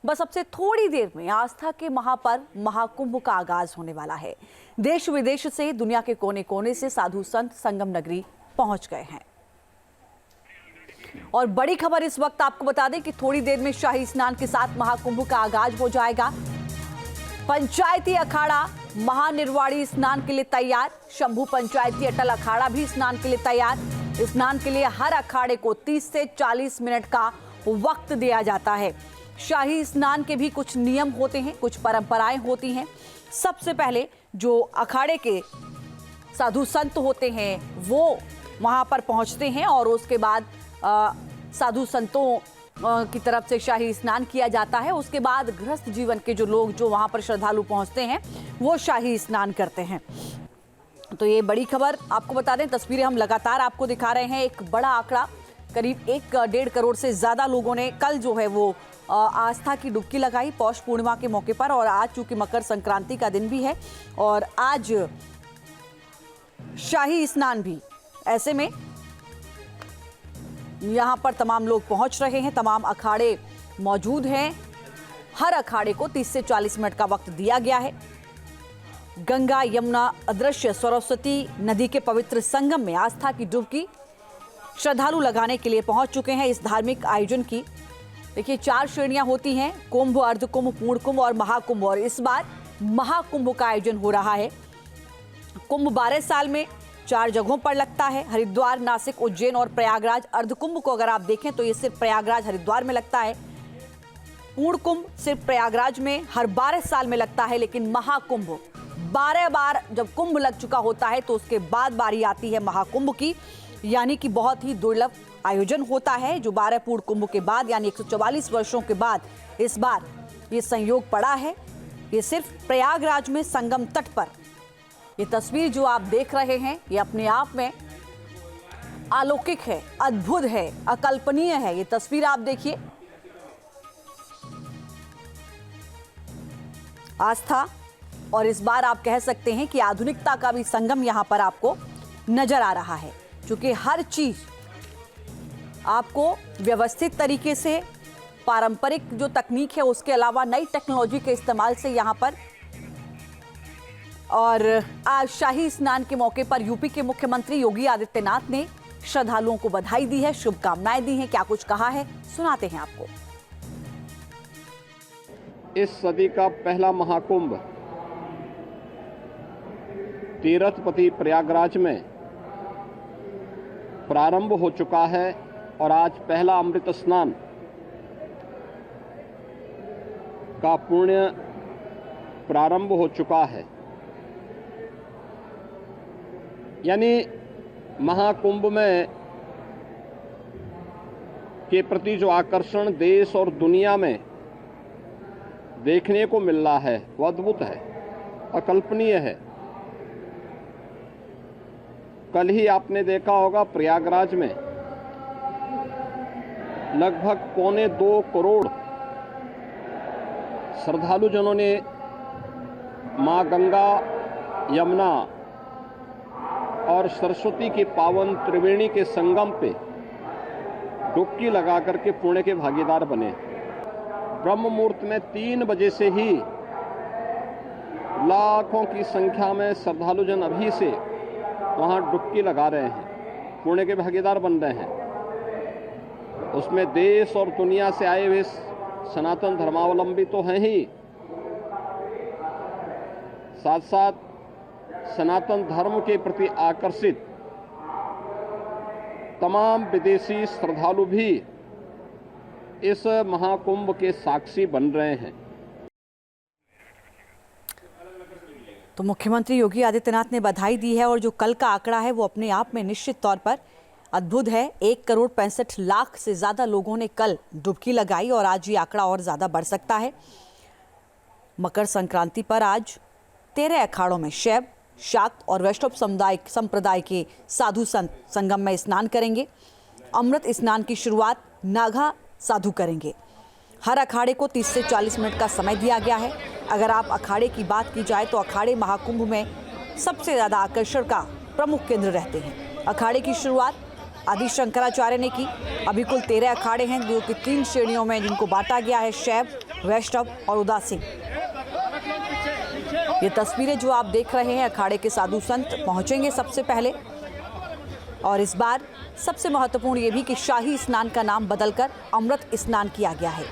बस अब से थोड़ी देर में आस्था के महापर्व महाकुंभ का आगाज होने वाला है। देश विदेश से, दुनिया के कोने कोने से साधु संत संगम नगरी पहुंच गए हैं। और बड़ी खबर इस वक्त आपको बता दें कि थोड़ी देर में शाही स्नान के साथ महाकुंभ का आगाज हो जाएगा। पंचायती अखाड़ा महानिर्वाणी स्नान के लिए तैयार। शंभू पंचायती अटल अखाड़ा भी स्नान के लिए तैयार। स्नान के लिए हर अखाड़े को 30 से 40 मिनट का वक्त दिया जाता है। शाही स्नान के भी कुछ नियम होते हैं, कुछ परंपराएं होती हैं। सबसे पहले जो अखाड़े के साधु संत होते हैं वो वहां पर पहुंचते हैं और उसके बाद साधु संतों की तरफ से शाही स्नान किया जाता है। उसके बाद गृहस्थ जीवन के जो लोग जो वहां पर श्रद्धालु पहुंचते हैं वो शाही स्नान करते हैं। तो ये बड़ी खबर आपको बता दें, तस्वीरें हम लगातार आपको दिखा रहे हैं। एक बड़ा आंकड़ा, करीब 1.5 करोड़ से ज्यादा लोगों ने कल जो है वो आस्था की डुबकी लगाई पौष पूर्णिमा के मौके पर। और आज चूंकि मकर संक्रांति का दिन भी है और आज शाही स्नान भी, ऐसे में यहां पर तमाम लोग पहुंच रहे हैं, तमाम अखाड़े मौजूद हैं। हर अखाड़े को 30 से 40 मिनट का वक्त दिया गया है। गंगा यमुना अदृश्य सरस्वती नदी के पवित्र संगम में आस्था की डुबकी श्रद्धालु लगाने के लिए पहुंच चुके हैं। इस धार्मिक आयोजन की देखिए 4 श्रेणियां होती हैं, कुंभ, अर्धकुंभ, पूर्ण कुंभ और महाकुंभ। और इस बार महाकुंभ का आयोजन हो रहा है। कुंभ 12 साल में 4 जगहों पर लगता है, हरिद्वार, नासिक, उज्जैन और प्रयागराज। अर्धकुंभ को अगर आप देखें तो ये सिर्फ प्रयागराज हरिद्वार में लगता है। पूर्ण कुंभ सिर्फ प्रयागराज में हर 12 साल में लगता है। लेकिन महाकुंभ 12 बार जब कुंभ लग चुका होता है तो उसके बाद बारी आती है महाकुंभ की, यानी कि बहुत ही दुर्लभ आयोजन होता है जो 12 पूर्ण कुंभ के बाद यानी 144 वर्षों के बाद इस बार ये संयोग पड़ा है। ये सिर्फ प्रयागराज में संगम तट पर। ये तस्वीर जो आप देख रहे हैं ये अपने आप में अलौकिक है, अद्भुत है, अकल्पनीय है। ये तस्वीर आप देखिए, आस्था और इस बार आप कह सकते हैं कि आधुनिकता का भी संगम यहां पर आपको नजर आ रहा है। क्योंकि हर चीज आपको व्यवस्थित तरीके से, पारंपरिक जो तकनीक है उसके अलावा नई टेक्नोलॉजी के इस्तेमाल से यहां पर। और आज शाही स्नान के मौके पर यूपी के मुख्यमंत्री योगी आदित्यनाथ ने श्रद्धालुओं को बधाई दी है, शुभकामनाएं दी हैं। क्या कुछ कहा है सुनाते हैं आपको। इस सदी का पहला महाकुंभ तीर्थपति प्रयागराज में प्रारंभ हो चुका है और आज पहला अमृत स्नान का पुण्य प्रारंभ हो चुका है। यानी महाकुंभ में के प्रति जो आकर्षण देश और दुनिया में देखने को मिल रहा है वो अद्भुत है, अकल्पनीय है। कल ही आपने देखा होगा प्रयागराज में लगभग 1.25 करोड़ श्रद्धालुजनों ने मां गंगा, यमुना और सरस्वती के पावन त्रिवेणी के संगम पे डुबकी लगा करके पुण्य के भागीदार बने। ब्रह्म मुहूर्त में 3 बजे से ही लाखों की संख्या में श्रद्धालुजन अभी से वहां डुबकी लगा रहे हैं, पुण्य के भागीदार बन रहे हैं। उसमें देश और दुनिया से आए हुए सनातन धर्मावलंबी तो हैं ही, साथ साथ सनातन धर्म के प्रति आकर्षित तमाम विदेशी श्रद्धालु भी इस महाकुंभ के साक्षी बन रहे हैं। तो मुख्यमंत्री योगी आदित्यनाथ ने बधाई दी है और जो कल का आंकड़ा है वो अपने आप में निश्चित तौर पर अद्भुत है। 1,65,00,000 से ज्यादा लोगों ने कल डुबकी लगाई और आज ये आंकड़ा और ज्यादा बढ़ सकता है। मकर संक्रांति पर आज 13 अखाड़ों में शैव, शाक्त और वैष्णव संप्रदाय के साधु संत संगम में स्नान करेंगे। अमृत स्नान की शुरुआत नागा साधु करेंगे। हर अखाड़े को 30 से 40 मिनट का समय दिया गया है। अगर आप अखाड़े की बात की जाए तो अखाड़े महाकुंभ में सबसे ज्यादा आकर्षण का प्रमुख केंद्र रहते हैं। अखाड़े की शुरुआत आदि शंकराचार्य ने की। अभी कुल 13 अखाड़े हैं जो कि 3 श्रेणियों में जिनको बांटा गया है, शैव, वैष्णव और उदासीन। ये तस्वीरें जो आप देख रहे हैं, अखाड़े के साधु संत पहुंचेंगे सबसे पहले। और इस बार सबसे महत्वपूर्ण ये भी कि शाही स्नान का नाम बदलकर अमृत स्नान किया गया है।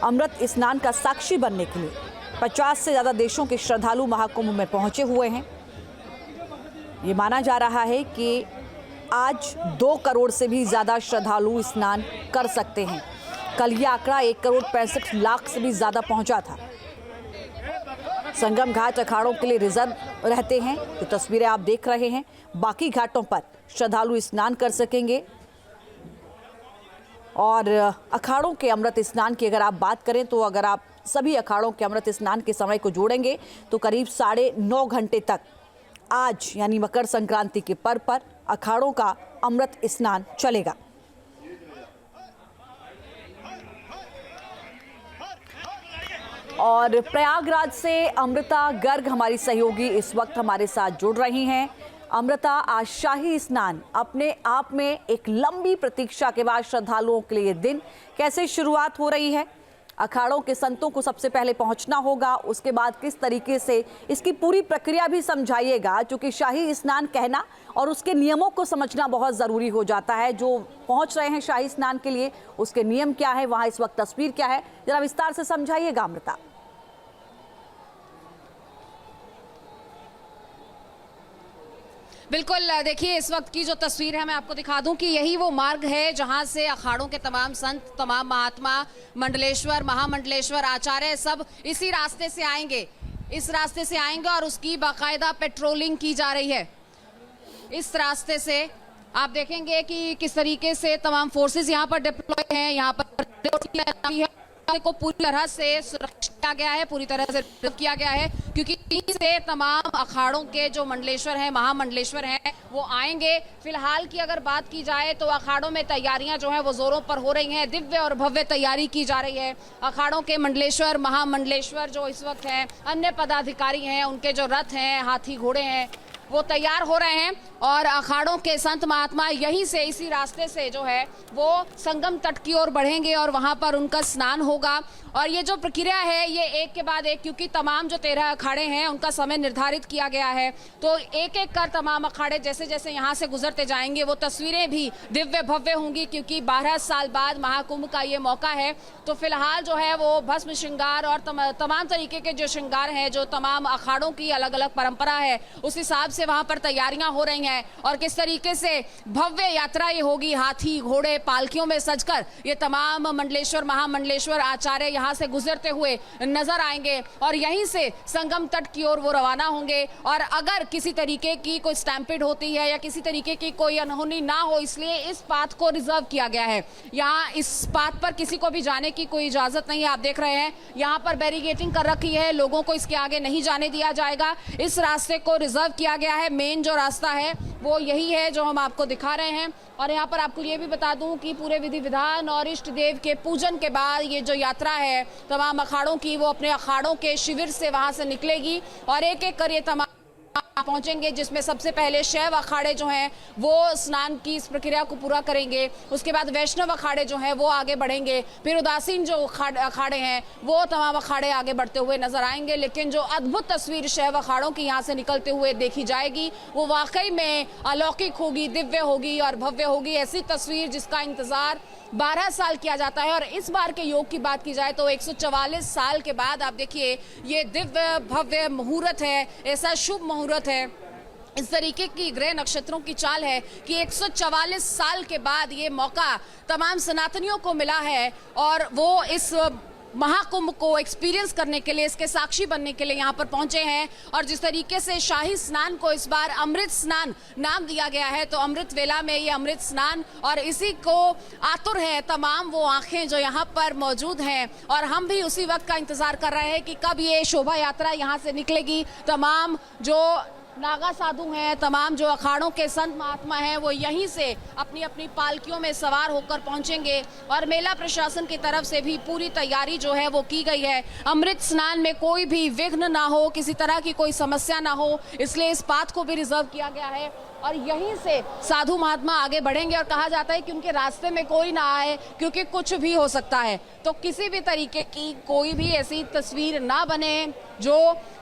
अमृत स्नान का साक्षी बनने के लिए 50 से ज़्यादा देशों के श्रद्धालु महाकुंभ में पहुंचे हुए हैं। ये माना जा रहा है कि आज 2 करोड़ से भी ज़्यादा श्रद्धालु स्नान कर सकते हैं। कल ये आंकड़ा 1 करोड़ 65 लाख से भी ज़्यादा पहुंचा था। संगम घाट अखाड़ों के लिए रिजर्व रहते हैं। ये तस्वीरें आप देख रहे हैं। बाकी घाटों पर श्रद्धालु स्नान कर सकेंगे। और अखाड़ों के अमृत स्नान की अगर आप बात करें तो अगर आप सभी अखाड़ों के अमृत स्नान के समय को जोड़ेंगे तो करीब 9.5 घंटे तक आज यानी मकर संक्रांति के पर्व पर अखाड़ों का अमृत स्नान चलेगा। और प्रयागराज से अमृता गर्ग हमारी सहयोगी इस वक्त हमारे साथ जुड़ रही हैं। अमृता, आज शाही स्नान अपने आप में एक लंबी प्रतीक्षा के बाद श्रद्धालुओं के लिए दिन कैसे शुरुआत हो रही है? अखाड़ों के संतों को सबसे पहले पहुंचना होगा, उसके बाद किस तरीके से इसकी पूरी प्रक्रिया भी समझाइएगा, क्योंकि शाही स्नान कहना और उसके नियमों को समझना बहुत ज़रूरी हो जाता है। जो पहुंच रहे हैं शाही स्नान के लिए उसके नियम क्या है, वहाँ इस वक्त तस्वीर क्या है, जरा विस्तार से समझाइएगा अमृता। बिल्कुल, देखिए इस वक्त की जो तस्वीर है मैं आपको दिखा दूं कि यही वो मार्ग है जहां से अखाड़ों के तमाम संत, तमाम महात्मा, मंडलेश्वर, महामंडलेश्वर, आचार्य सब इसी रास्ते से आएंगे। इस रास्ते से आएंगे और उसकी बाकायदा पेट्रोलिंग की जा रही है। इस रास्ते से आप देखेंगे कि किस तरीके से तमाम फोर्सेस यहाँ पर डिप्लॉय हैं। यहाँ पर को पूरी तरह से सुरक्षित किया गया है, पूरी तरह से किया गया है, क्योंकि यहीं से तमाम अखाड़ों के जो मंडलेश्वर हैं, महामंडलेश्वर हैं, वो आएंगे। फिलहाल की अगर बात की जाए तो अखाड़ों में तैयारियां जो हैं वो जोरों पर हो रही हैं। दिव्य और भव्य तैयारी की जा रही है। अखाड़ों के मंडलेश्वर, महामंडलेश्वर जो इस वक्त हैं, अन्य पदाधिकारी हैं, उनके जो रथ हैं, हाथी घोड़े हैं, वो तैयार हो रहे हैं। और अखाड़ों के संत महात्मा यहीं से, इसी रास्ते से जो है वो संगम तट की ओर बढ़ेंगे और वहां पर उनका स्नान होगा। और ये जो प्रक्रिया है ये एक के बाद एक, क्योंकि तमाम जो 13 अखाड़े हैं उनका समय निर्धारित किया गया है, तो एक एक कर तमाम अखाड़े जैसे जैसे यहाँ से गुजरते जाएंगे वो तस्वीरें भी दिव्य भव्य होंगी, क्योंकि 12 साल बाद महाकुंभ का ये मौका है। तो फिलहाल जो है वो भस्म श्रृंगार और तमाम तरीके के जो श्रृंगार हैं, जो तमाम अखाड़ों की अलग अलग परंपरा है, उस हिसाब से वहाँ पर तैयारियां हो रही हैं। और किस तरीके से भव्य यात्रा ये होगी, हाथी घोड़े पालकियों में सजकर ये तमाम मंडलेश्वर, महामंडलेश्वर आचार्य यहाँ से गुजरते हुए नजर आएंगे और यहीं से संगम तट की ओर वो रवाना होंगे। और अगर किसी तरीके की कोई स्टैम्पिड होती है या किसी तरीके की कोई अनहोनी ना हो, इसलिए इस पाथ को रिजर्व किया गया है। यहाँ इस पाथ पर किसी को भी जाने की कोई इजाजत नहीं है। आप देख रहे हैं यहाँ पर बैरिकेडिंग कर रखी है, लोगों को इसके आगे नहीं जाने दिया जाएगा। इस रास्ते को रिजर्व किया गया है। मेन जो रास्ता है वो यही है जो हम आपको दिखा रहे हैं। और यहाँ पर आपको ये भी बता दूं कि पूरे विधि विधान और इष्ट देव के पूजन के बाद ये जो यात्रा है तमाम अखाड़ों की, वो अपने अखाड़ों के शिविर से वहाँ से निकलेगी और एक एक कर ये तमाम पहुंचेंगे, जिसमें सबसे पहले शैव अखाड़े जो हैं वो स्नान की इस प्रक्रिया को पूरा करेंगे। उसके बाद वैष्णव अखाड़े जो हैं वो आगे बढ़ेंगे। फिर उदासीन जो अखाड़े हैं वो तमाम अखाड़े आगे बढ़ते हुए नजर आएंगे। लेकिन जो अद्भुत तस्वीर शैव अखाड़ों की यहाँ से निकलते हुए देखी जाएगी वो वाकई में अलौकिक होगी, दिव्य होगी और भव्य होगी। ऐसी तस्वीर जिसका इंतजार 12 साल किया जाता है। और इस बार के योग की बात की जाए तो 144 साल के बाद आप देखिए ये दिव्य भव्य मुहूर्त है, ऐसा शुभ मुहूर्त है। इस तरीके की ग्रह नक्षत्रों की चाल है कि 144 साल के बाद ये मौका तमाम सनातनियों को मिला है और वो इस महाकुंभ को एक्सपीरियंस करने के लिए, इसके साक्षी बनने के लिए यहाँ पर पहुंचे हैं। और जिस तरीके से शाही स्नान को इस बार अमृत स्नान नाम दिया गया है, तो अमृत वेला में ये अमृत स्नान और इसी को आतुर है तमाम वो आंखें जो यहाँ पर मौजूद हैं। और हम भी उसी वक्त का इंतजार कर रहे हैं कि कब ये शोभा यात्रा यहाँ से निकलेगी। तमाम जो नागा साधु हैं, तमाम जो अखाड़ों के संत महात्मा हैं, वो यहीं से अपनी अपनी पालकियों में सवार होकर पहुंचेंगे। और मेला प्रशासन की तरफ से भी पूरी तैयारी जो है वो की गई है। अमृत स्नान में कोई भी विघ्न ना हो, किसी तरह की कोई समस्या ना हो, इसलिए इस पाथ को भी रिजर्व किया गया है। और यहीं से साधु महात्मा आगे बढ़ेंगे और कहा जाता है कि उनके रास्ते में कोई ना आए क्योंकि कुछ भी हो सकता है। तो किसी भी तरीके की कोई भी ऐसी तस्वीर ना बने जो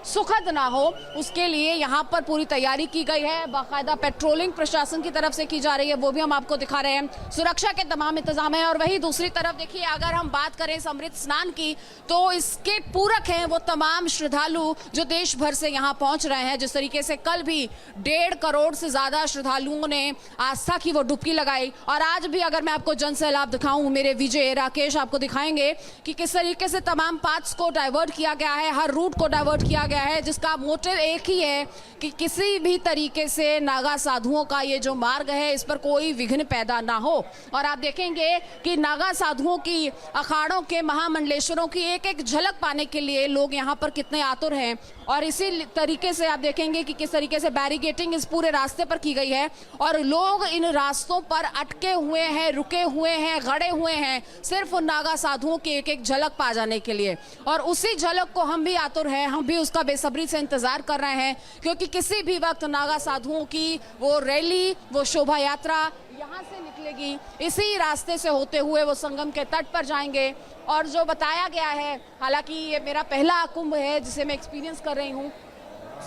सुखद ना हो, उसके लिए यहाँ पर पूरी तैयारी की गई है। बाकायदा पेट्रोलिंग प्रशासन की तरफ से की जा रही है, वो भी हम आपको दिखा रहे हैं। सुरक्षा के तमाम इंतजाम है। और वही दूसरी तरफ देखिए, अगर हम बात करें इस अमृत स्नान की, तो इसके पूरक हैं वो तमाम श्रद्धालु जो देश भर से यहाँ पहुंच रहे हैं। जिस तरीके से कल भी 1.5 करोड़ से ज्यादा श्रद्धालुओं ने आस्था की वो डुबकी लगाई, और आज भी अगर मैं आपको जन सैलाब दिखाऊं, मेरे विजय राकेश आपको दिखाएंगे कि किस तरीके से तमाम पाथ्स को डाइवर्ट किया गया है, हर रूट को डाइवर्ट किया गया है, जिसका मोटिव एक ही है कि किसी भी तरीके से नागा साधुओं का ये जो मार्ग है इस पर कोई विघ्न पैदा ना हो। और आप देखेंगे कि नागा साधुओं की, अखाड़ों के महामंडलेश्वरों की एक एक झलक पाने के लिए लोग यहाँ पर कितने आतुर हैं। और इसी तरीके से आप देखेंगे कि किस तरीके से बैरिकेटिंग इस पूरे रास्ते पर की गई है और लोग इन रास्तों पर अटके हुए हैं, रुके हुए हैं, गड़े हुए हैं, सिर्फ उन नागा साधुओं की एक एक झलक पा जाने के लिए। और उसी झलक को हम भी आतुर हैं, हम भी उसका बेसब्री से इंतजार कर रहे हैं, क्योंकि किसी भी वक्त नागा साधुओं की वो रैली, वो शोभा यात्रा यहाँ से निकलेगी। इसी रास्ते से होते हुए वो संगम के तट पर जाएंगे। और जो बताया गया है, हालांकि ये मेरा पहला कुंभ है जिसे मैं एक्सपीरियंस कर रही हूँ,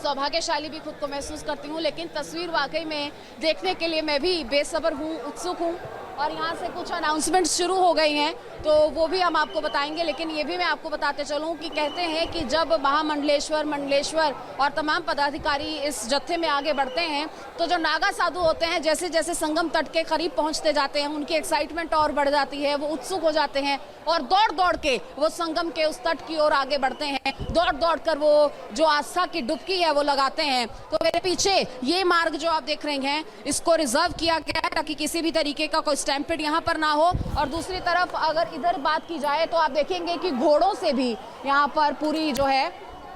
सौभाग्यशाली भी खुद को महसूस करती हूँ, लेकिन तस्वीर वाकई में देखने के लिए मैं भी बेसब्र हूँ, उत्सुक हूँ। और यहाँ से कुछ अनाउंसमेंट शुरू हो गई हैं, तो वो भी हम आपको बताएंगे। लेकिन ये भी मैं आपको बताते चलूँ कि कहते हैं कि जब महामंडलेश्वर, मंडलेश्वर और तमाम पदाधिकारी इस जत्थे में आगे बढ़ते हैं, तो जो नागा साधु होते हैं जैसे जैसे संगम तट के करीब पहुँचते जाते हैं, उनकी एक्साइटमेंट और बढ़ जाती है, वो उत्सुक हो जाते हैं और दौड़ दौड़ के वो संगम के उस तट की ओर आगे बढ़ते हैं। दौड़ दौड़ कर वो जो आस्था की डुबकी है वो लगाते हैं। तो मेरे पीछे ये मार्ग जो आप देख रहे हैं, इसको रिजर्व किया गया है ताकि किसी भी तरीके का कोई स्टैम्पेड यहाँ पर ना हो। और दूसरी तरफ अगर इधर बात की जाए तो आप देखेंगे कि घोड़ों से भी यहाँ पर पूरी जो है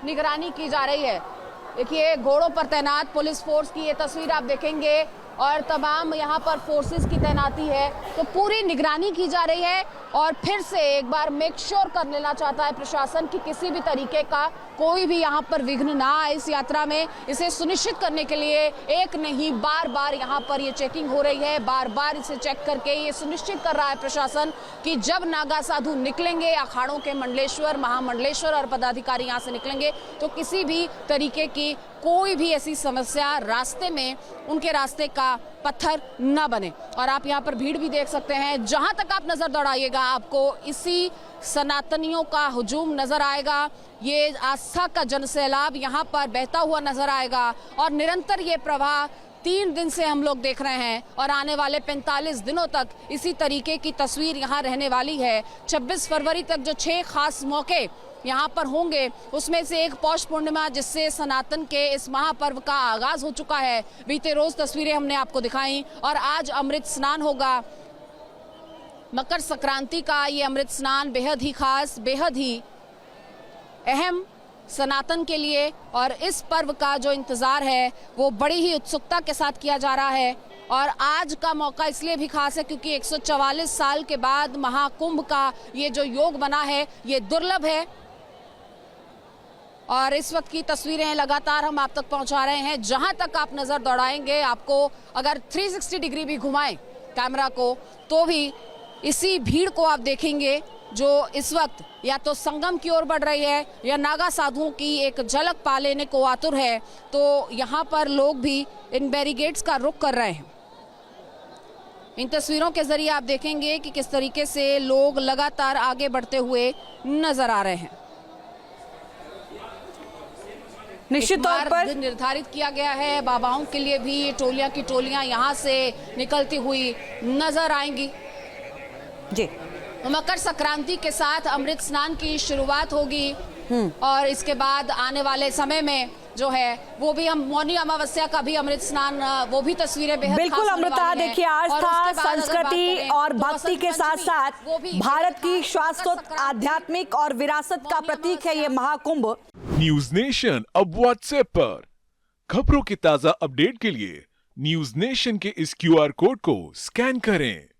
निगरानी की जा रही है। देखिए, घोड़ों पर तैनात पुलिस फोर्स की ये तस्वीर आप देखेंगे और तमाम यहाँ पर फोर्सेस की तैनाती है, तो पूरी निगरानी की जा रही है। और फिर से एक बार मेक श्योर कर लेना चाहता है प्रशासन कि किसी भी तरीके का कोई भी यहाँ पर विघ्न ना आए इस यात्रा में। इसे सुनिश्चित करने के लिए एक नहीं बार बार यहाँ पर ये चेकिंग हो रही है, बार बार इसे चेक करके ये सुनिश्चित कर रहा है प्रशासन कि जब नागा साधु निकलेंगे, अखाड़ों के मंडलेश्वर, महामंडलेश्वर और पदाधिकारी यहाँ से निकलेंगे, तो किसी भी तरीके की कोई भी ऐसी समस्या रास्ते में उनके रास्ते का पत्थर न बने। और आप यहाँ पर भीड़ भी देख सकते हैं, जहां तक आप नजर दौड़ाइएगा आपको इसी सनातनियों का हुजूम नजर आएगा। ये आस्था का जनसैलाब यहाँ पर बहता हुआ नजर आएगा और निरंतर ये प्रवाह 3 दिन से हम लोग देख रहे हैं और आने वाले 45 दिनों तक इसी तरीके की तस्वीर यहाँ रहने वाली है। 26 फरवरी तक जो 6 खास मौके यहाँ पर होंगे, उसमें से एक पौष पूर्णिमा जिससे सनातन के इस महापर्व का आगाज हो चुका है। बीते रोज तस्वीरें हमने आपको दिखाई और आज अमृत स्नान होगा। मकर संक्रांति का ये अमृत स्नान बेहद ही खास, बेहद ही अहम सनातन के लिए, और इस पर्व का जो इंतजार है वो बड़ी ही उत्सुकता के साथ किया जा रहा है। और आज का मौका इसलिए भी खास है क्योंकि 144 साल के बाद महाकुंभ का ये जो योग बना है ये दुर्लभ है। और इस वक्त की तस्वीरें लगातार हम आप तक पहुंचा रहे हैं। जहां तक आप नजर दौड़ाएंगे, आपको अगर 360 डिग्री भी घुमाएं कैमरा को, तो भी इसी भीड़ को आप देखेंगे जो इस वक्त या तो संगम की ओर बढ़ रही है या नागा साधुओं की एक झलक पा लेने को आतुर है। तो यहाँ पर लोग भी इन बैरिकेड्स का रुख कर रहे हैं। इन तस्वीरों के जरिए आप देखेंगे कि किस तरीके से लोग लगातार आगे बढ़ते हुए नजर आ रहे हैं। निश्चित तौर पर निर्धारित किया गया है, बाबाओं के लिए भी टोलियां की टोलियां यहाँ से निकलती हुई नजर आएंगी। जी, मकर संक्रांति के साथ अमृत स्नान की शुरुआत होगी और इसके बाद आने वाले समय में जो है वो भी हम मौनी अमावस्या का भी अमृत स्नान, वो भी तस्वीरें बेहद बिल्कुल अमृता। देखिए, आस्था, संस्कृति और भक्ति के साथ साथ भारत की शाश्वत आध्यात्मिक और विरासत का प्रतीक है ये महाकुंभ। न्यूज नेशन अब व्हाट्सएप पर खबरों की ताजा अपडेट के लिए न्यूज नेशन के इस QR कोड को स्कैन करें।